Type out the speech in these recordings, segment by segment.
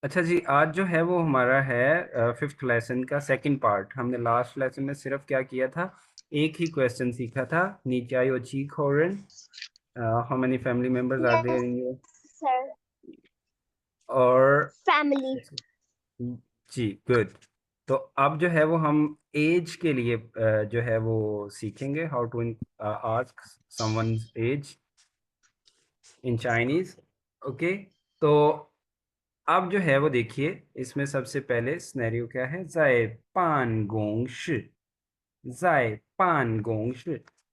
अच्छा जी, आज जो है वो हमारा है फिफ्थ लेसन का सेकंड पार्ट। हमने लास्ट लेसन में सिर्फ क्या किया था, एक ही क्वेश्चन सीखा था। नीचाई और चीक होरन, how many family members are there Yes, in your, sir. और Family. जी गुड। तो अब जो है वो हम एज के लिए जो है वो सीखेंगे, how to ask someone's age in Chinese. Okay, तो अब जो है वो देखिए, इसमें सबसे पहले सिनेरियो क्या है, ज़ाय पान गोंग शि। ज़ाय पान गोंग शि,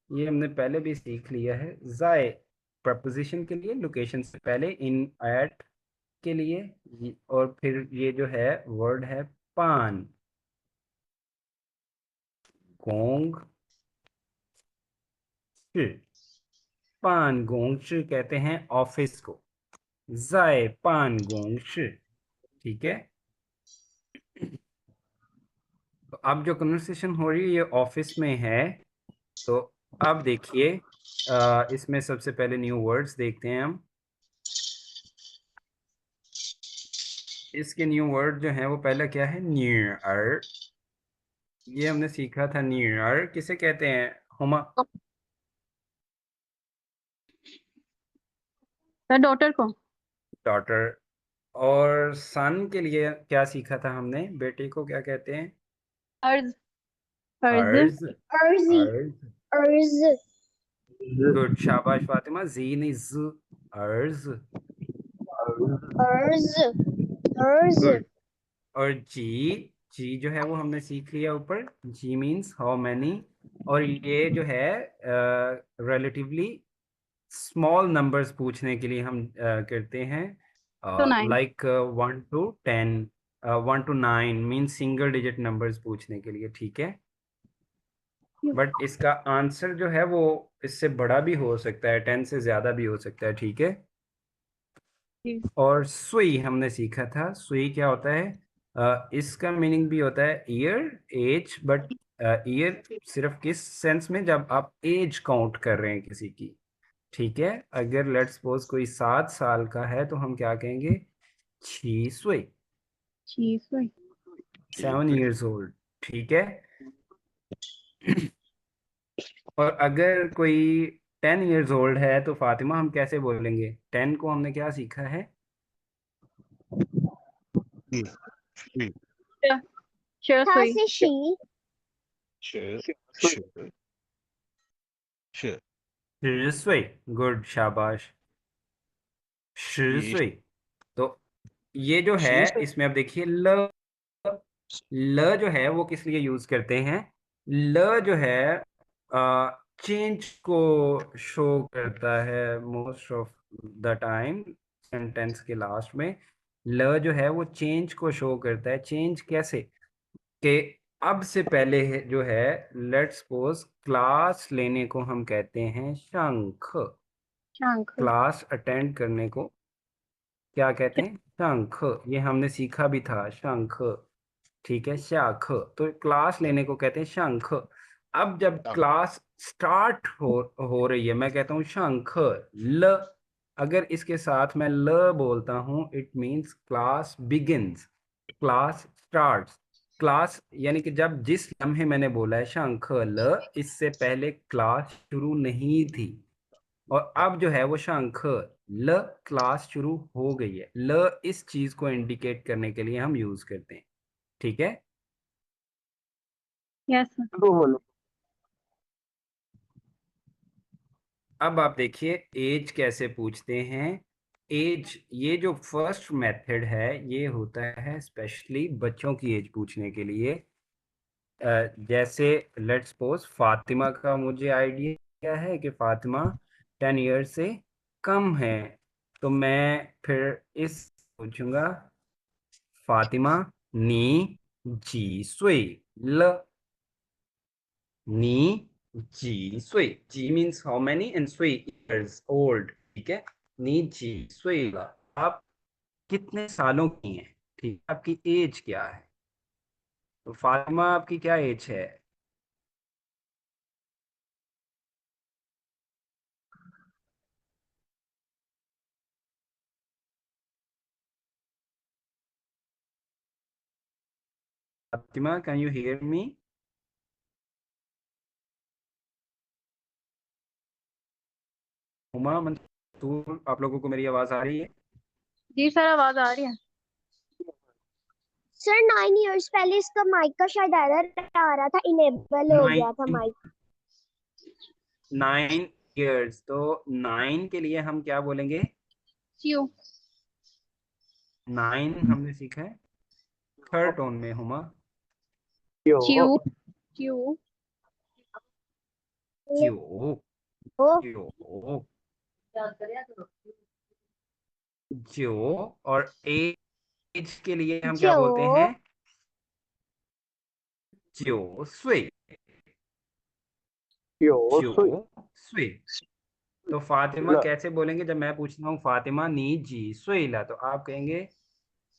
ये हमने पहले भी सीख लिया है। ज़ाय प्रपोजिशन के लिए, लोकेशन से पहले, इन एट के लिए, और फिर ये जो है वर्ड है पान गोंग शि। पान गोंग शि कहते हैं ऑफिस को, ज़ाय पान गोंग शि। ठीक है, तो अब जो कन्वर्सेशन हो रही है ये ऑफिस में है। तो अब देखिए, इसमें सबसे पहले न्यू वर्ड्स देखते हैं हम। इसके न्यू वर्ड जो हैं वो पहला क्या है, न्यूअर। ये हमने सीखा था, न्यूअर किसे कहते हैं हुमा? सर डॉटर को। डॉटर। और सन के लिए क्या सीखा था हमने, बेटे को क्या कहते हैं? अर्ज। अर्ज। हर्ज। Urzi. हर्ज। Urz. गुड, शाबाश फातिमा, जी नहीं ज, अर्ज। Urz. Urz. गुड। और जी, जी जो है वो हमने सीख लिया ऊपर, जी मीन्स हाउ मैनी। और ये जो है रिलेटिवली स्मॉल नंबर्स पूछने के लिए हम करते हैं, तो 9। Like 1 to 10, 1 to 9 means single digit numbers पूछने के लिए। ठीक है, बट इसका आंसर जो है वो इससे बड़ा भी हो सकता है, 10 से ज़्यादा भी हो सकता है। ठीक है, और सुई हमने सीखा था, सुई क्या होता है, इसका मीनिंग भी होता है ईयर, एज, बट ईयर सिर्फ किस सेंस में, जब आप एज काउंट कर रहे हैं किसी की। ठीक है, अगर लेट्स सपोज कोई 7 साल का है तो हम क्या कहेंगे, 6 सुई, 6। 7 years old। ठीक है, और अगर कोई 10 years old है तो फातिमा हम कैसे बोलेंगे, 10 को हमने क्या सीखा है? श्योर How सुई। say she? 是 10 सुई। गुड, शाबाश, 10 सुई। तो ये जो है, इसमें अब देखिए ल, ल जो है वो किस लिए यूज करते हैं, ल जो है चेंज को शो करता है most of the time. Sentence के लास्ट में ल जो है वो चेंज को शो करता है। चेंज कैसे, कि अब से पहले जो है, लेट्स सपोज क्लास लेने को हम कहते हैं शंख। शंख। क्लास अटेंड करने को क्या कहते हैं, शंख। ये हमने सीखा भी था, शंख। ठीक है, शाख, तो क्लास लेने को कहते हैं शंख। अब जब क्लास स्टार्ट हो रही है, मैं कहता हूँ शंख ल। अगर इसके साथ मैं ल बोलता हूँ, it means class begins, class starts. Class यानी कि जब जिस लम्हे मैंने बोला है शंख ल, इससे पहले क्लास शुरू नहीं थी। और अब जो है वो शंख ल, क्लास शुरू हो गई है। ल इस चीज को इंडिकेट करने के लिए हम यूज करते हैं। ठीक है, यस सर। अब आप देखिए एज कैसे पूछते हैं। एज, ये जो फर्स्ट मेथड है ये होता है स्पेशली बच्चों की एज पूछने के लिए। जैसे लेट्स सपोज फातिमा का मुझे आइडिया है कि फातिमा 10 years से कम है, तो मैं फिर इस पूछूंगा, फातिमा नी जी सुई ल, नी जी सुई, जी मीन्स हाउ मैनी एंड सुई इयर्स ओल्ड। ठीक है, नी जी सुई ल, आप कितने सालों की हैं? ठीक है, आपकी एज क्या है? तो फातिमा आपकी क्या एज है? Fatima, can you hear me? Huma, Mansoor, आप लोगों को मेरी आवाज आ रही है? जी सर, आवाज आ रही है। सर 9 years पहले इसका माइक का शायद एरर आ रहा था, इनेबल हो गया था माइक। 9 years, तो 9 के लिए हम क्या बोलेंगे? क्यू। 9 हमने सीखा है थर्ड टोन में। हुमा, क्यू। क्यू। ज्यो, ओ ज्यो, ज्यो। और एज के लिए हम क्या जो बोलते हैं? ज्यो सुई, ज्यो सुई। तो फातिमा कैसे बोलेंगे? जब मैं पूछता हूँ फातिमा नी जी सुईला, तो आप कहेंगे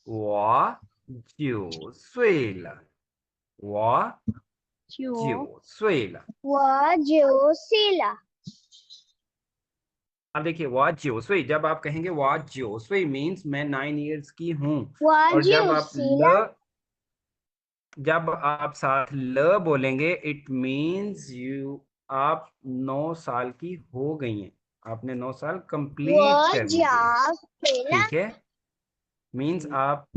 वा ज्यो सुईला, वा क्यू। ज्यो सुईला। वा जो सीला। अब देखिए, वा ज्यो सुई, जब आप कहेंगे वा ज्यो सुई मीन्स मैं 9 years की हूँ। वा और जो सीला। जब आप साथ ल बोलेंगे इट मीन्स आप 9 साल की हो गई हैं, आपने 9 साल कंप्लीट वा कर लिए। जा सीला। ठीक है, मीन्स आप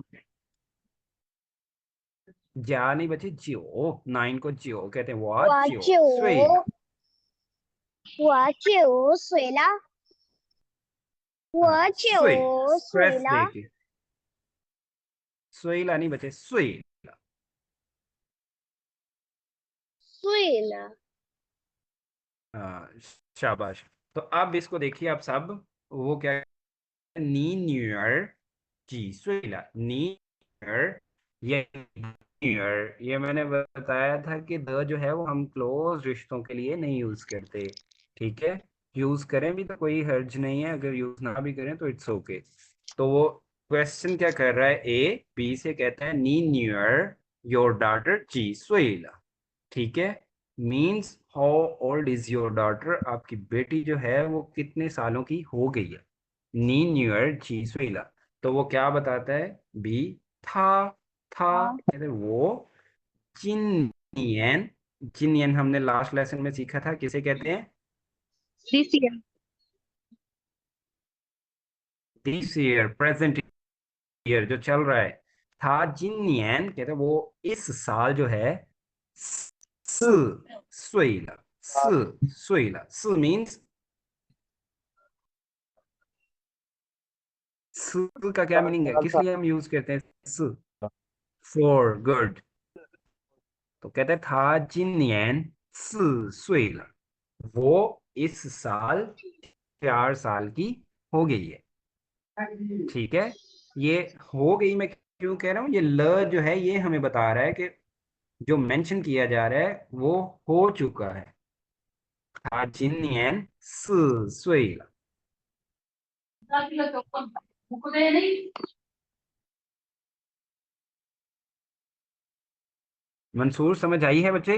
जा नहीं बचे, जियो। 9 को जियो कहते हैं, वा वा जियो जो स्वेला। वा जो सीला। वा स्वे, जो स्ट्रेस सीला। देके, स्वेला नहीं बचे, स्वेला। सीला। हाँ, शाबाश। तो अब इसको देखिए आप सब, वो क्या, नी न्यू ईयर जी स्वेला, नी ईयर, ये न्यू ईयर, ये मैंने बताया था कि द जो है वो हम क्लोज रिश्तों के लिए नहीं यूज करते। ठीक है, यूज करें भी तो कोई हर्ज नहीं है, अगर यूज ना भी करें तो इट्स ओके। तो वो क्वेश्चन क्या कर रहा है, ए बी से कहता है नी न्यू ईयर योर डॉटर जी स्वेला। ठीक है, means how old is your daughter, आपकी बेटी जो है वो कितने सालों की हो गई है। नी न्यू ईयर जी स्वेला, तो वो क्या बताता है? बी था, हाँ। कहते हैं वो जिनियन। जिनियन हमने लास्ट लेसन में सीखा था, किसे कहते हैं? This year. This year, present year जो चल रहा है। था जिनियन कहते हैं वो इस साल जो है, स स्वेला, स स्वेला, स मीन्स, स का क्या मीनिंग है, किस लिए हम यूज करते हैं स? For good. तो कहते हैं था जिनियन 4岁了, वो इस साल 4 साल की हो गई है। ठीक है, ये हो गई मैं क्यों कह रहा हूँ, ये ल जो है ये हमें बता रहा है कि जो मेंशन किया जा रहा है वो हो चुका है। था जिनियन 4岁了। मंसूर, समझ आई है बच्चे?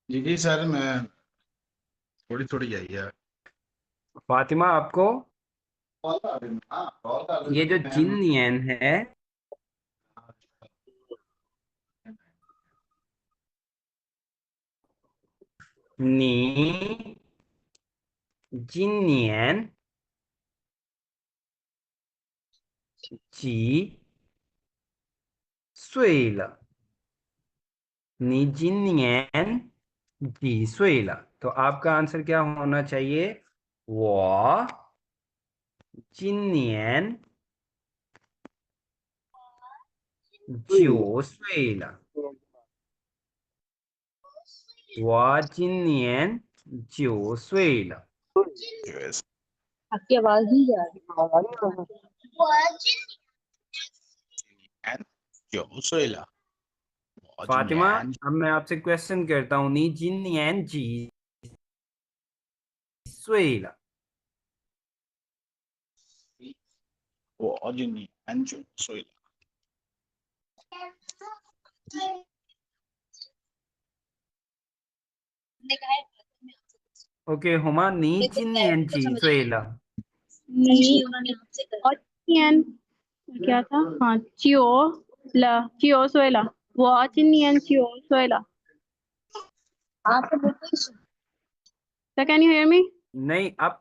जी जी सर, मैं थोड़ी थोड़ी आई है। फातिमा, आपको ये जो मैम, जिनियन है, नी जिनियन जी睡了，你今年几岁了? तो आपका आंसर क्या होना चाहिए? 我今年9岁了，我今年9岁了。 Yes. आपकी आवाज नहीं जा रही। And 9岁了，我今 फातिमा, 年 अब मैं आपसे क्वेश्चन करता हूँ, 你今年几岁了? 我今年9岁了。ओके हुमा, 你今年几岁了? और एन क्या था? हाँ, चियो La Chiosuela. Watchinian Chiosuela. So can you hear me? नहीं आप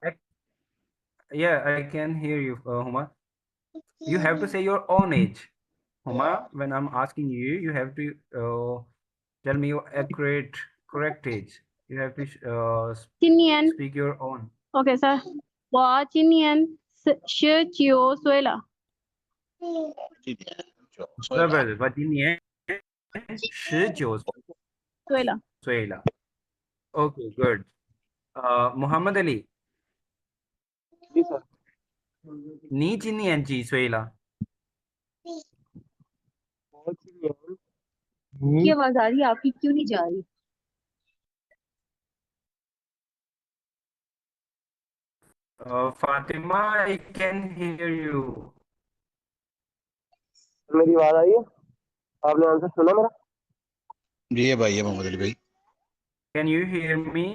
yeah, I can hear you, Huma. You have to say your own age. Huma, when I'm asking you, you have to tell me your accurate, correct age. You have to Chinian. speak your own. Okay, sir. Watchinian Chiosuela. Brother, but in the end, 19 Suela. 岁了. Okay, good. Muhammad Ali, जी सर।你今年几岁了? की आवाज आ रही है आपकी क्यों नहीं जा रही? Fatima, I can hear you. मेरी आवाज आई है? आपने आंसर सुना मेरा? ये भाई है मोहम्मद अली भाई। Can you hear me?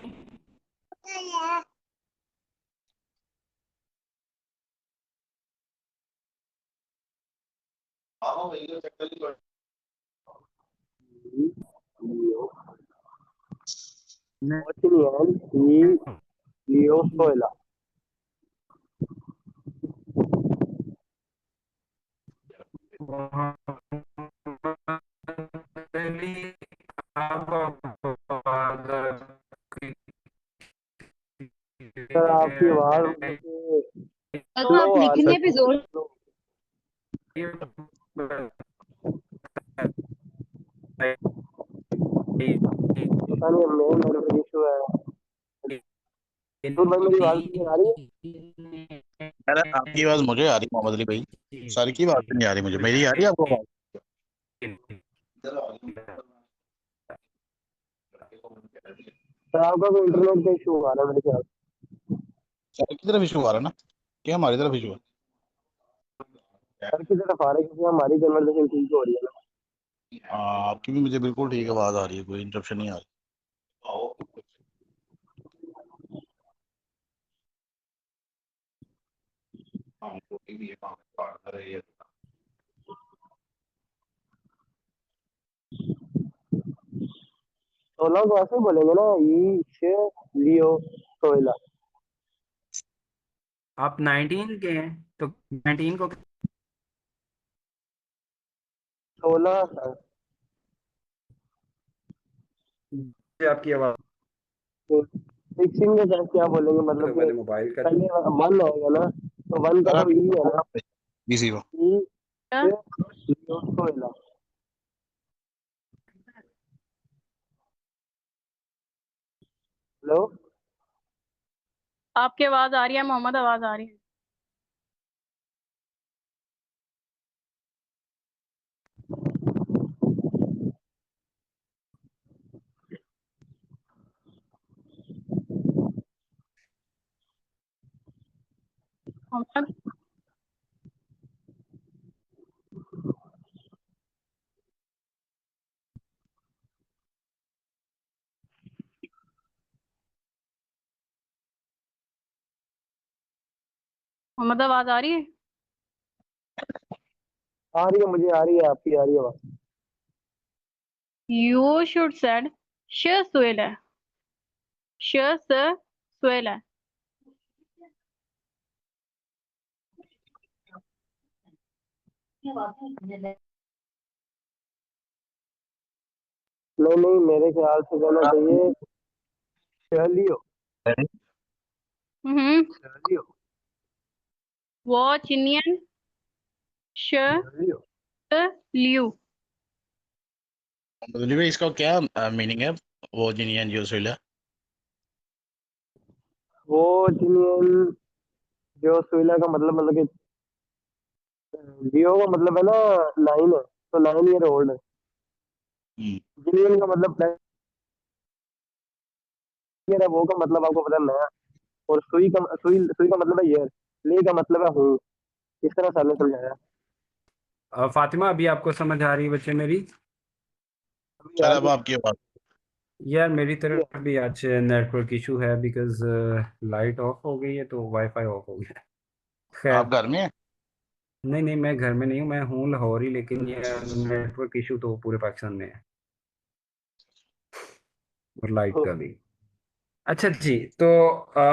लियोसोएला। सर आपकी आवाज तो आप लिखने पे जोर पता नहीं मेरे नेटवर्क इशू है। तो भाई मेरी आवाज नहीं आ रही है? अरे आपकी आवाज मुझे आ रही है मोहम्मद अली भाई, सर की बात नहीं आ रही मुझे। मेरी आ रही है आपको आवाज? सर आपका कोई इंटरनेट का इशू आ रहा है मेरे ख्याल। सर की तरफ इशू आ रहा है ना, क्या हमारी तरफ इशू है? सर की तरफ आ रहा है क्योंकि हमारी कन्वर्सेशन ठीक हो रही है ना। आपकी भी मुझे बिल्कुल ठीक आवाज आ रही है, कोई इंटरप्शन नहीं आ रही। सोलह को ऐसे ही बोलेंगे ना, लियो सोएला। आप 19 के हैं तो 19 को 16 आपकी आवाज फिक्सिंग के साथ क्या बोलेंगे, मतलब कि पहले मोबाइल का पहले वन आएगा ना, तो वन का तो ई है ना, इसी को ई से लियो सोएला। हेलो आपकी आवाज आ रही है मोहम्मद, आवाज आ रही है। मोहम्मद मोहम्मद आवाज आ रही है? आ रही है, मुझे आ रही है, आपकी आ रही है आवाज। You should said Suela. Suela. नहीं नहीं, मेरे ख्याल से कहना चाहिए लियो लियो Watch Indian लियो। Liu. मोहम्मद अली भाई, इसका क्या मीनिंग है? वो जिनियन जो सोइला वो जिनियन जो सोएला का मतलब कि जियो का मतलब है ना 9 है, तो 9 ईयर ओल्ड है। जिनियन का मतलब 10 ईयर है, वो का मतलब आपको पता है नया। और सुई का मतलब है ईयर, ले का मतलब है हूँ। इस तरह सर ने समझाया। फातिमा, अभी आपको समझ आ रही है बच्चे मेरी? अभी सर आ अब रही आपकी आवाज। यार मेरी है। तरफ भी आज नेटवर्क इशू है, बिकॉज लाइट ऑफ हो गई है तो वाईफाई ऑफ हो गया है। आप खैर, घर में हैं? नहीं नहीं, मैं घर में नहीं हूँ, मैं हूँ लाहौर ही, लेकिन ये नेटवर्क इशू तो पूरे पाकिस्तान में है, और लाइट तो का भी। अच्छा जी, तो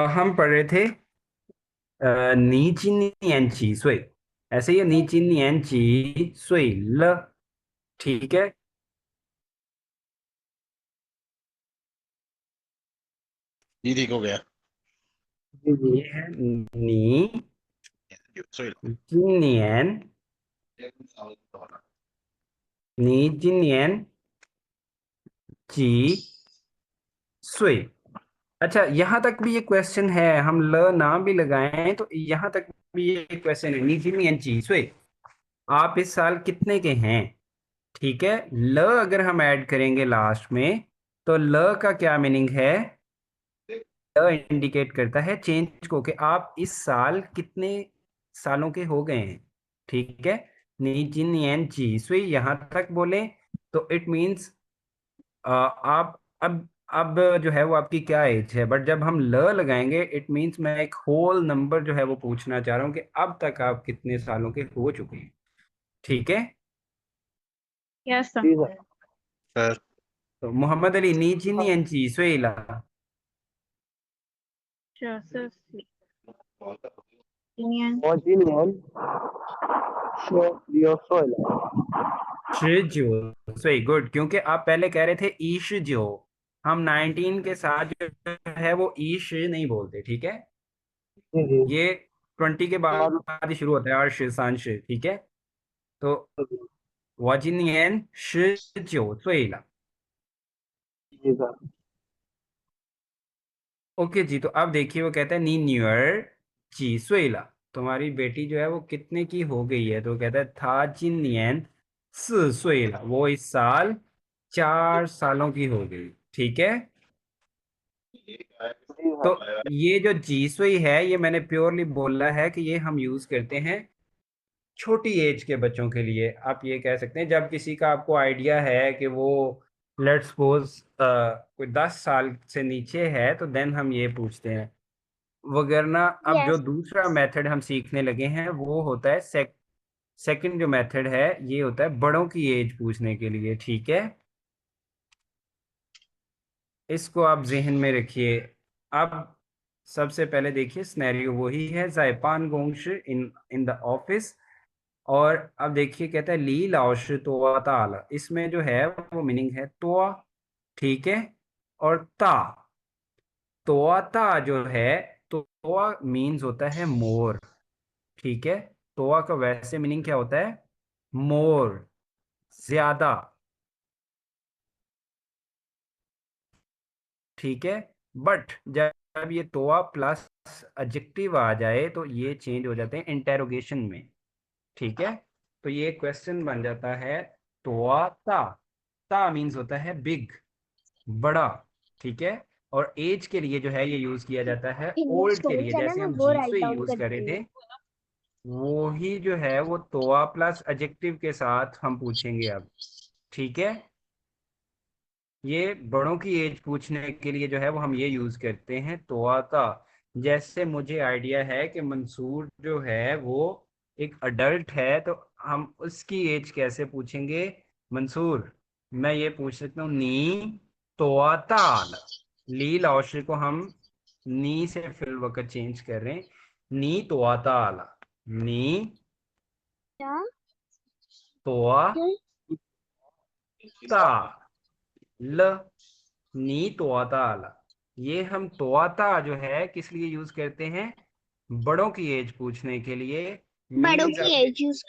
हम पढ़ रहे थे你今年几岁? ऐसे ही है, 你今年几岁了? ठीक है। जी ठीक हो गया। जी जी ये है 你 सॉरी। 今年你今年几岁? अच्छा, यहाँ तक भी ये क्वेश्चन है, हम ल ना भी लगाएं तो यहाँ तक भी ये क्वेश्चन है, 你今年几岁? आप इस साल कितने के हैं? ठीक है। ल अगर हम ऐड करेंगे लास्ट में, तो ल का क्या मीनिंग है? ल इंडिकेट करता है चेंज को, कि आप इस साल कितने सालों के हो गए हैं। ठीक है। नी जिन यन जी सुई यहाँ तक बोले तो इट मीन्स आप अब जो है वो आपकी क्या एज है, बट जब हम ल लगाएंगे इट मीन्स मैं एक होल नंबर जो है वो पूछना चाह रहा हूँ कि अब तक आप कितने सालों के हो चुके हैं। ठीक है। Yes, sir. जी सर। सर तो मोहम्मद अली, नी जिन यन जी सुई ला? Sure, sir. Opinion. 我今年6岁了。19 गुड, क्योंकि आप पहले कह रहे थे ईश जो, हम 19 के साथ जो है वो ईश नहीं बोलते। ठीक है। जी जी। ये 20 के मतलब बाद ही शुरू होता है, अर्श सांश। ठीक है। तो 我今年19岁了। जी सर। ओके जी, तो अब देखिए वो कहता है नी न्यूअर जी सुईला, तुम्हारी बेटी जो है वो कितने की हो गई है? तो कहता है था जिन नियन 4岁了, वो इस साल 4 सालों की हो गई। ठीक है। जी तो सर। ये जो जी सुई है, ये मैंने प्योरली बोला है कि ये हम यूज करते हैं छोटी एज के बच्चों के लिए। आप ये कह सकते हैं जब किसी का आपको आइडिया है कि वो लेट्स सपोज कोई 10 साल से नीचे है, तो देन हम ये पूछते हैं। वगरना अब जो यस। दूसरा मेथड हम सीखने लगे हैं वो होता है सेकंड जो मेथड है, ये होता है बड़ों की एज पूछने के लिए। ठीक है। इसको आप जहन में रखिए। अब सबसे पहले देखिए स्नैरियो वही है, जायपान गोंग्श इन इन द ऑफिस। और अब देखिए कहता है ली लाओश तोआ ताल, इसमें जो है वो मीनिंग है तोआ। ठीक है। और ता, तोआ ता जो है, तोआ मीन्स होता है मोर। ठीक है। तोआ का वैसे मीनिंग क्या होता है? मोर, ज्यादा। ठीक है। बट जब ये तोआ प्लस एडजेक्टिव आ जाए तो ये चेंज हो जाते हैं इंटेरोगेशन में। ठीक है। तो ये क्वेश्चन बन जाता है तोआ ता। ता मीन्स होता है बिग, बड़ा। ठीक है। और एज के लिए जो है ये यूज किया जाता है इंग्लिश ओल्ड के लिए, स्टोरीज है ना, जैसे मैं हम वो जी से राइट डाउन यूज कर रहे करती हूँ। थे, वो ही जो है वो तोआ प्लस एडजेक्टिव के साथ हम पूछेंगे अब। ठीक है। ये बड़ों की एज पूछने के लिए जो है वो हम ये यूज करते हैं तोआता। जैसे मुझे आइडिया है कि मंसूर जो है वो एक अडल्ट है, तो हम उसकी एज कैसे पूछेंगे? मंसूर, मैं ये पूछ सकता हूँ नी तोआताल। ली लाउशी को हम नी से फिल वक्त चेंज कर रहे हैं, नी तोआताल। नी क्या? तोआता ल, नी तोआताल। ये हम तोआता जो है किस लिए यूज करते हैं? बड़ों की एज पूछने के लिए। बड़ों मीन्स की आप एज यूज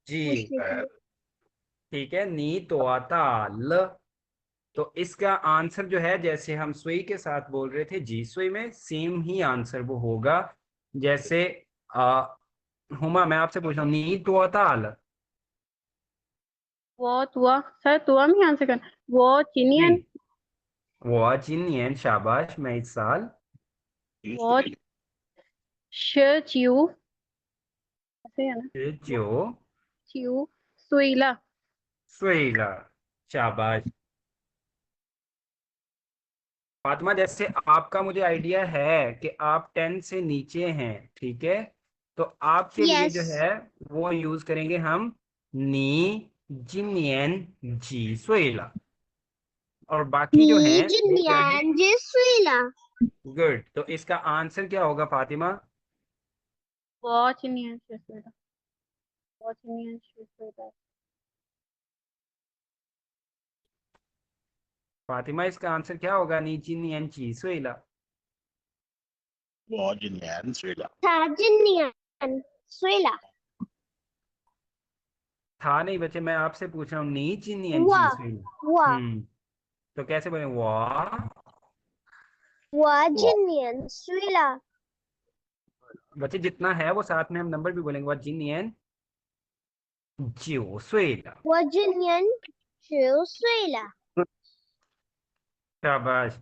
जी, पूछने के लिए। ठीक है, नी तोआताल। तो इसका आंसर जो है, जैसे हम सुई के साथ बोल रहे थे जी सुई में, सेम ही आंसर वो होगा। जैसे आ, हुमा, मैं आपसे पूछ रहा हूँ नी तोआताल। वो तुआ सर, तुआ में आंसर करना। वो जी, चिनियन। वो चिन्ह, शाबाश, मैं इस साल वो श चिउ, ऐसे है ना? वो जो चिउ सुईला। सुईला, शाबाश। फातिमा, जैसे आपका मुझे आइडिया है कि आप 10 से नीचे हैं। ठीक है। तो आपके लिए जो Yes. है वो यूज करेंगे हम नी जिनियन जी सुइला, और बाकी जो है वो करेंगे 你今年几岁了？ गुड। तो इसका आंसर क्या होगा फातिमा? 我今年几岁了？我今年几岁了？ फातिमा इसका आंसर क्या होगा? नी जिनियन जी सुइला। 我今年睡了。他今年岁了。 था नहीं बच्चे, मैं आपसे पूछ रहा हूँ नी जिनियन我 जी सुइला। 我 तो कैसे बोले? वाह। 我今年岁了。 बच्चे जितना है वो साथ में हम नंबर भी बोलेंगे। वाह जिनियन 9岁了。我今年9岁了。 शाबाश।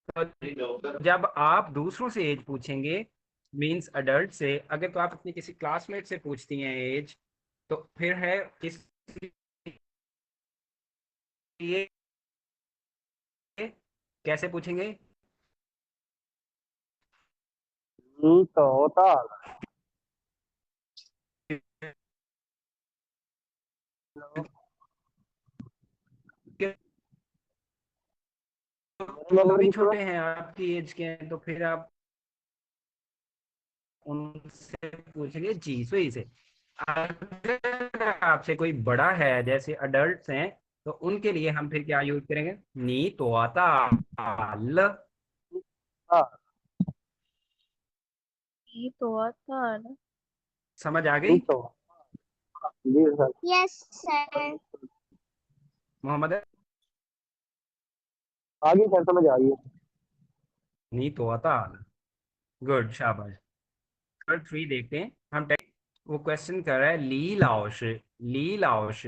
तो जब आप दूसरों से एज पूछेंगे, मींस अडल्ट से, अगर तो आप अपने किसी क्लासमेट से पूछती हैं एज, तो फिर है किस लिए कैसे पूछेंगे? 你多大了？ वो भी छोटे हैं, आपकी एज के हैं, तो फिर आप उनसे पूछेंगे जी सुई से। अगर आपसे कोई बड़ा है, जैसे अडल्ट हैं, तो उनके लिए हम फिर क्या यूज करेंगे? नी तो आता ल। 啊， 你多大了？ समझ आ 你 गई 走。जी सर। Yes, sir. मोहम्मद? आगे सर समझ आ गई। नी तो आता गुड, शाबाश। नंबर 3 देखते हैं हम। वो क्वेश्चन कर रहा है ली लाओश। ली लाओश,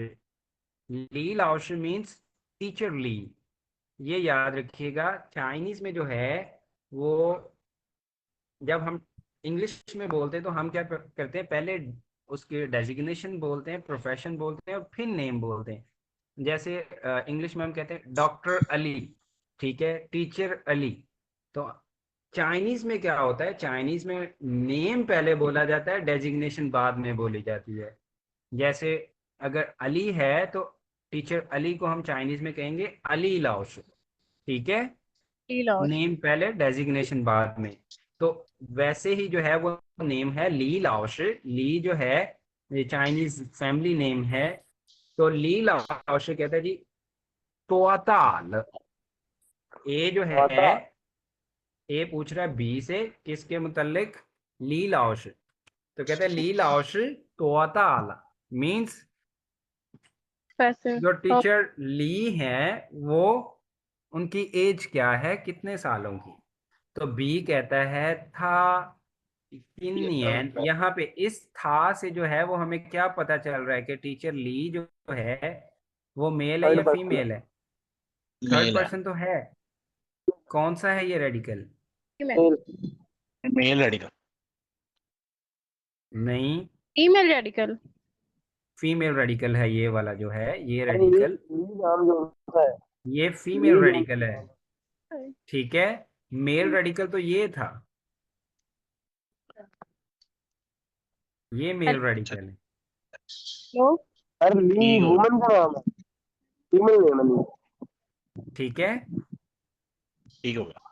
ली लाओश मीन्स टीचर ली। ये याद रखिएगा, चाइनीज में जो है वो, जब हम इंग्लिश में बोलते हैं तो हम क्या करते हैं? पहले उसके डेजिग्नेशन बोलते हैं, प्रोफेशन बोलते हैं, और फिर नेम बोलते हैं। जैसे इंग्लिश में हम कहते हैं डॉक्टर अली, ठीक है, टीचर अली। तो चाइनीज में क्या होता है? चाइनीज में नेम पहले बोला जाता है, डेजिग्नेशन बाद में बोली जाती है। जैसे अगर अली है तो टीचर अली को हम चाइनीज में कहेंगे अली लाओश, ठीक है, 李老师， नेम पहले डेजिग्नेशन बाद में। तो वैसे ही जो है वो नेम है ली लाओश। ली जो है ये चाइनीज फैमिली नेम है। तो ली लाओश कहता है जी तोताल। ए जो है, आता ए पूछ रहा है बी से किसके मुतल्लिक? ली लाओश। तो कहते हैं ली लाओश तोताल मीन्स professor, जो टीचर ली है वो, उनकी एज क्या है, कितने सालों की? तो बी कहता है था किन्नियन। यहाँ पे इस था से जो है वो हमें क्या पता चल रहा है कि टीचर ली जो है वो मेल है थर्ड या पर्सन फीमेल है? थर्ड मेल है। पर्सन तो है। कौन सा है ये रेडिकल? female, male radical. नहीं, female radical, फीमेल रेडिकल है ये वाला जो है, ये अरे ये रेडिकल, नाम जो होता है ये फीमेल ली रेडिकल है, ठीक है। मेल रेडिकल तो ये था, ये मेल रेडिकल है, hello, अरे ली ठीक हो वुमन का नाम है, फीमेल नेम है ली। ठीक है। ठीक हो गया।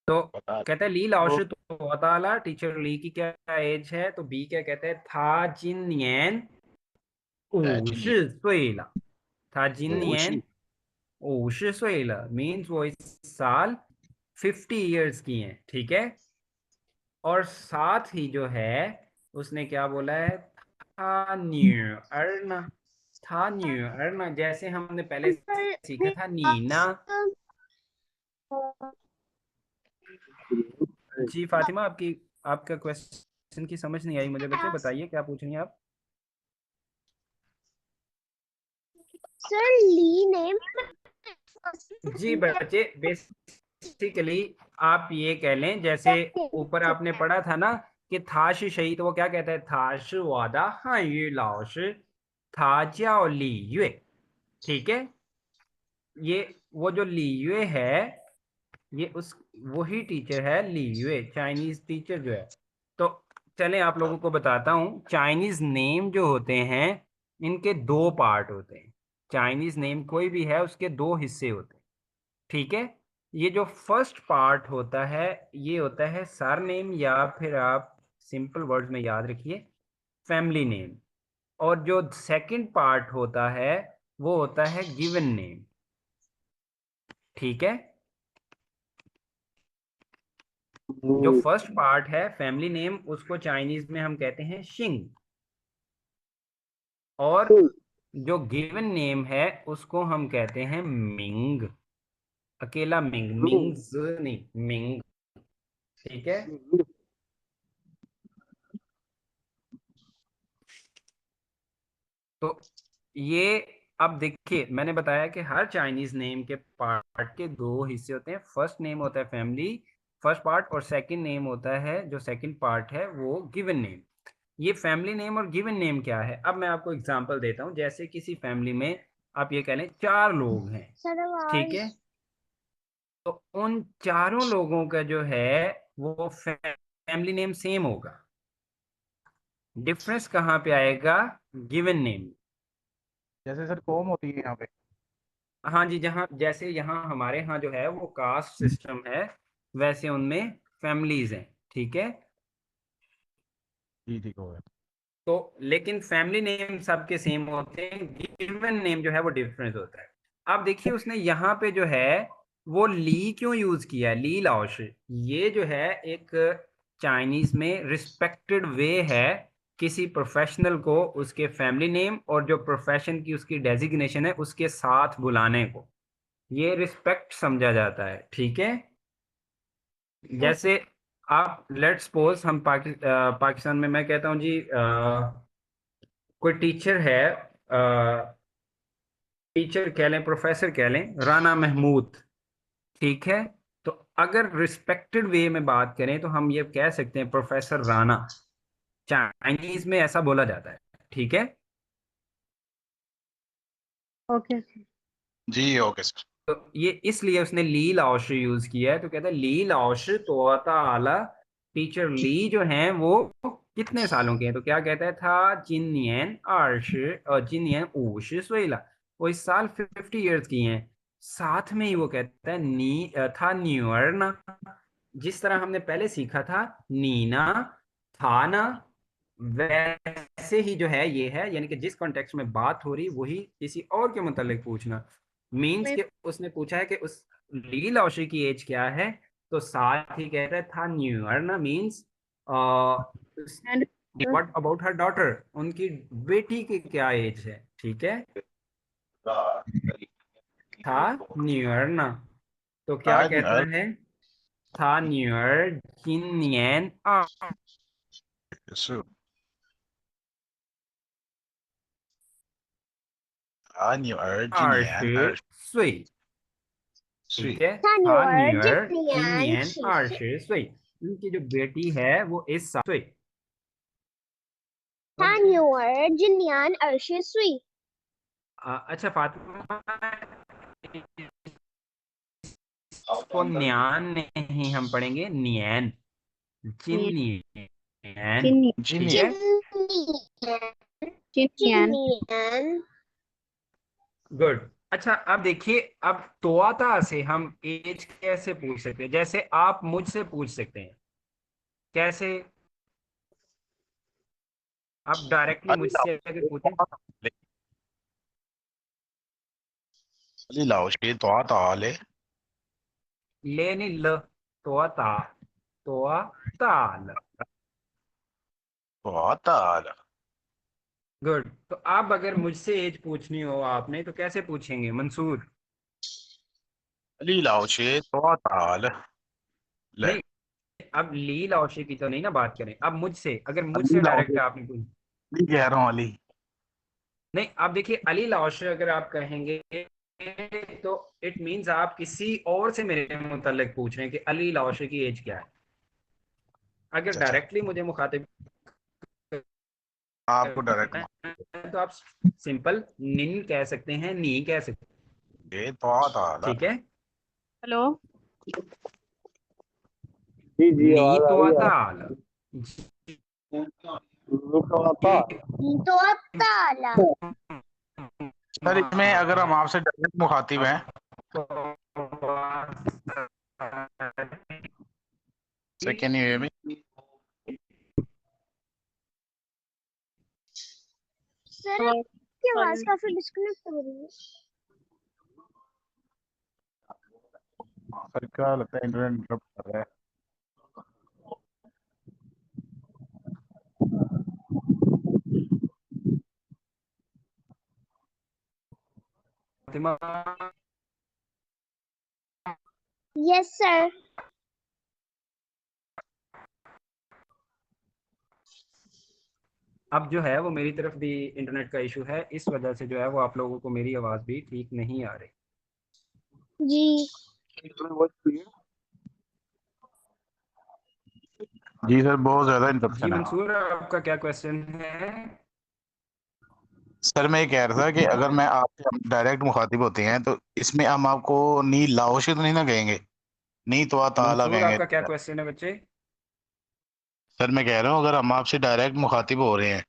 तो बता कहता है ली लाओश तो ताला टीचर ली की क्या एज है? तो बी क्या कहते हैं? था जिन नियन 50岁了，他今年50岁了，मीन्स वो इस साल 50 इयर्स की हैं, ठीक है। और साथ ही जो है उसने क्या बोला है? था न्यू अर्ना। था न्यू अर्ना, जैसे हमने पहले सीखा था नीना। जी फातिमा, आपका क्वेश्चन की समझ नहीं आई मुझे बच्चे, बताइए क्या पूछ रही हैं आप? Sir, Lee name. जी बच्चे, बेसिकली आप ये कह लें, जैसे ऊपर आपने पढ़ा था ना कि थाश शही, तो वो क्या कहता है? थाश वादा हाँ ये लाओश था जाओ ली युए, ठीक है। ये वो जो ली युए है, ये वही टीचर है ली यूए, चाइनीज टीचर जो है। तो चलें आप लोगों को बताता हूँ, चाइनीज नेम जो होते हैं इनके दो पार्ट होते हैं। चाइनीज नेम कोई भी है उसके दो हिस्से होते हैं, ठीक है। ये जो फर्स्ट पार्ट होता है ये होता है सरनेम, या फिर आप सिंपल वर्ड्स में याद रखिए फैमिली नेम। और जो सेकंड पार्ट होता है वो होता है गिवन नेम, ठीक है। जो जी। फर्स्ट पार्ट है फैमिली नेम उसको चाइनीज में हम कहते हैं शिंग, और जो गिवन नेम है उसको हम कहते हैं मिंग। अकेला मिंग, मिंग्स नहीं, मिंग, ठीक है। तो ये अब देखिए मैंने बताया कि हर चाइनीज नेम के पार्ट के दो हिस्से होते हैं। फर्स्ट नेम होता है फैमिली फर्स्ट पार्ट, और सेकंड नेम होता है जो सेकंड पार्ट है वो गिवन नेम। ये फैमिली नेम और गिवन नेम क्या है, अब मैं आपको एग्जांपल देता हूं। जैसे किसी फैमिली में आप ये कह लें 4 लोग हैं, सर ठीक आवाज। है। तो उन चारों लोगों का जो है वो फैमिली नेम सेम होगा, डिफरेंस कहाँ पे आएगा, गिवन नेम। जैसे सर कॉम होती है यहाँ पे। हाँ जी, जहाँ जैसे यहाँ हमारे यहाँ जो है वो कास्ट सिस्टम है, वैसे उनमें फैमिलीज हैं, ठीक है। जी ठीक हो गया। तो लेकिन फैमिली नेम सबके सेम होते हैं, गिवन नेम जो है वो डिफरेंस होता है। अब देखिए उसने यहाँ पे जो है वो ली क्यों यूज किया है, ली लाओश। ये जो है एक चाइनीज में रिस्पेक्टेड वे है किसी प्रोफेशनल को उसके फैमिली नेम और जो प्रोफेशन की उसकी डेजिग्नेशन है उसके साथ बुलाने को, ये रिस्पेक्ट समझा जाता है, ठीक है। जैसे आप लेट्स सपोज हम पाकिस्तान में मैं कहता हूँ जी कोई टीचर है, टीचर कह लें प्रोफेसर कह लें राना महमूद, ठीक है। तो अगर रिस्पेक्टेड वे में बात करें तो हम ये कह सकते हैं प्रोफेसर राना, चाइनीज में ऐसा बोला जाता है, ठीक है। ओके। जी ओके सर। तो ये इसलिए उसने ली लाओश यूज किया है। तो कहता है ली लाओश तोता आला, टीचर ली जो हैं वो कितने सालों के हैं, तो क्या कहता है था जिनियन अर्श और जिनियन ऊश सोइला, वो इस साल 50 ईयर्स की हैं। साथ में ही वो कहता है था न्यूअर ना, जिस तरह हमने पहले सीखा था नीना था ना, वैसे ही जो है ये है, यानी कि जिस कॉन्टेक्स्ट में बात हो रही वही किसी और के मुतालिक पूछना। मीन्स मैं के उसने पूछा है कि उस ली लाओशी की एज क्या है, तो साथ ही कहता है था न्यूअर ना, means and what about her daughter, उनकी बेटी की क्या एज है, ठीक है। था न्यूअर ना, तो क्या कहता है था न्यूअर जिनियन अन्य 20岁，ठीक श्री है। 他女 था 儿今 न्यूअर 年 जिनियन 几岁？岁，उनकी जो बेटी है वो इस साल 岁। 他女儿今年20岁。अच्छा फातिमा, इसको न्यान नहीं हम पढ़ेंगे नियन, जिनियन, जिन ठीक जीनियन। है। जिन 今年 गुड। अच्छा अब देखिए, अब तोआता से हम एज कैसे पूछ सकते हैं, जैसे आप मुझसे पूछ सकते हैं कैसे, आप डायरेक्टली अली मुझसे अगर पूछें, लाओशी तो आता ले। ले नहीं ल, तोआता, तोआताल। तो आता आला। गुड। तो अब अगर मुझसे एज पूछनी हो आपने तो कैसे पूछेंगे मंसूर? अली लाओशी तो आता ले। नहीं, अब ली लाओशी की तो नहीं ना बात करें, अब मुझसे, अगर अली मुझसे लाओशी डायरेक्ट आपने पूछ, नहीं कह रहा हूँ अली। नहीं अब देखिए अली लाओशी अगर आप कहेंगे तो इट मींस आप किसी और से मेरे मुतालिक पूछ रहे हैं कि अली लाओशी की एज क्या है। अगर अच्छा अच्छा। डायरेक्टली मुझे मुखातिब आपको डायरेक्ट करना है तो आप सिंपल निन कह सकते हैं, नी कह सकते हैं, ये तो आता आला। ठीक है। हेलो जी जी नी आवाज आ तो रही है। ताल नितोता। Totala. सर इसमें अगर हम आपसे डायरेक्ट मुखातिब हैं, sir can you hear me? Sir आपकी आवाज काफी डिस्कनेक्ट हो रही है। सर क्या लगता है इंटरनेट इंटरप्ट कर रहा है। Fatima Yes sir. अब जो है वो मेरी तरफ भी इंटरनेट का इशू है, इस वजह से जो है वो आप लोगों को मेरी आवाज भी ठीक नहीं आ रही। जी जी सर बहुत ज्यादा जी इंटरप्शन है। मंसूर, आपका क्या क्वेश्चन है? सर मैं ये कह रहा था कि अगर मैं आपसे डायरेक्ट मुखातिब होते हैं तो इसमें हम आपको नी लाओशे तो नहीं ना कहेंगे, नी तो ताला मंसूर, कहेंगे। आपका क्या क्वेश्चन है बच्चे? सर मैं कह रहा हूँ अगर हम आपसे डायरेक्ट मुखातिब हो रहे हैं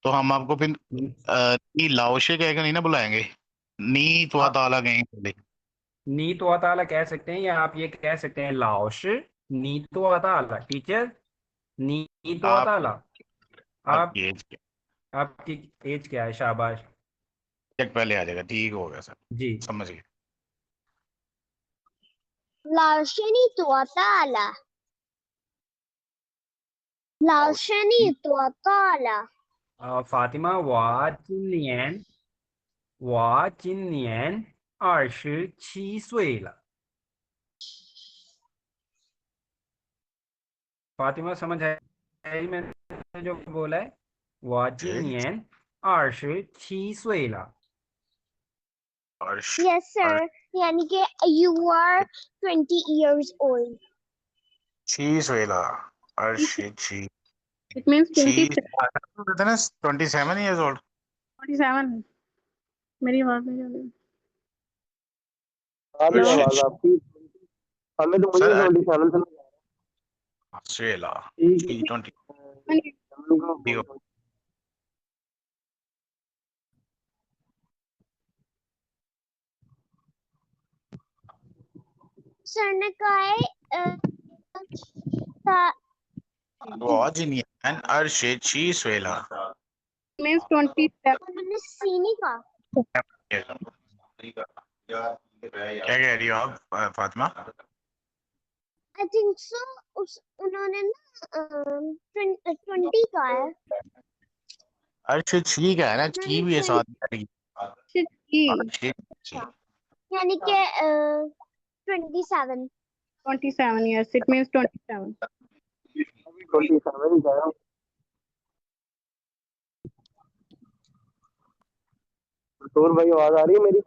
तो हम आपको फिर नी लाओशे कह के नहीं ना बुलाएंगे, नी तो आप ताला कहेंगे पहले। नी तो ताला कह सकते हैं, या आप ये कह सकते हैं लाओश नी तो ताला। टीचर, नी तो आप ताला। आप आपकी एज आपकी एज क्या है? शाबाश। चेक पहले आ जाएगा, ठीक हो गया सर, जी समझ गए। Laushani Totala. Laushani Totala. Fatima, वाचिनियन 27岁了। Fatima समझ है मैंने जो बोला है? 我今年27岁了。 अर्श Yes sir. यानी कि you are 20 years old. शीश वेला अर्श शी It means शी 27. कहते हैं ना 27 इयर्स ओल्ड। 27. मेरी आवाज नहीं आ रही। आ रही है Hello? आवाज आपकी। हमें तो मुझे सर 27 से वेला ठीक शी 20 है। सर ने कहा है वाजिनियन अर्श शीश वेला। Means 27. मैंने सी नहीं कहा। क्या कह रही हो आप फातिमा? आई थिंक सो उन्होंने ना 20 कहा है। अर्श शी का है ना, की मैंने भी है 20 साथ में। She, यानी कि 27। 27 years. It means 27. 27 ही कह रहा हूँ। मंसूर भाई आवाज आ रही है मेरी?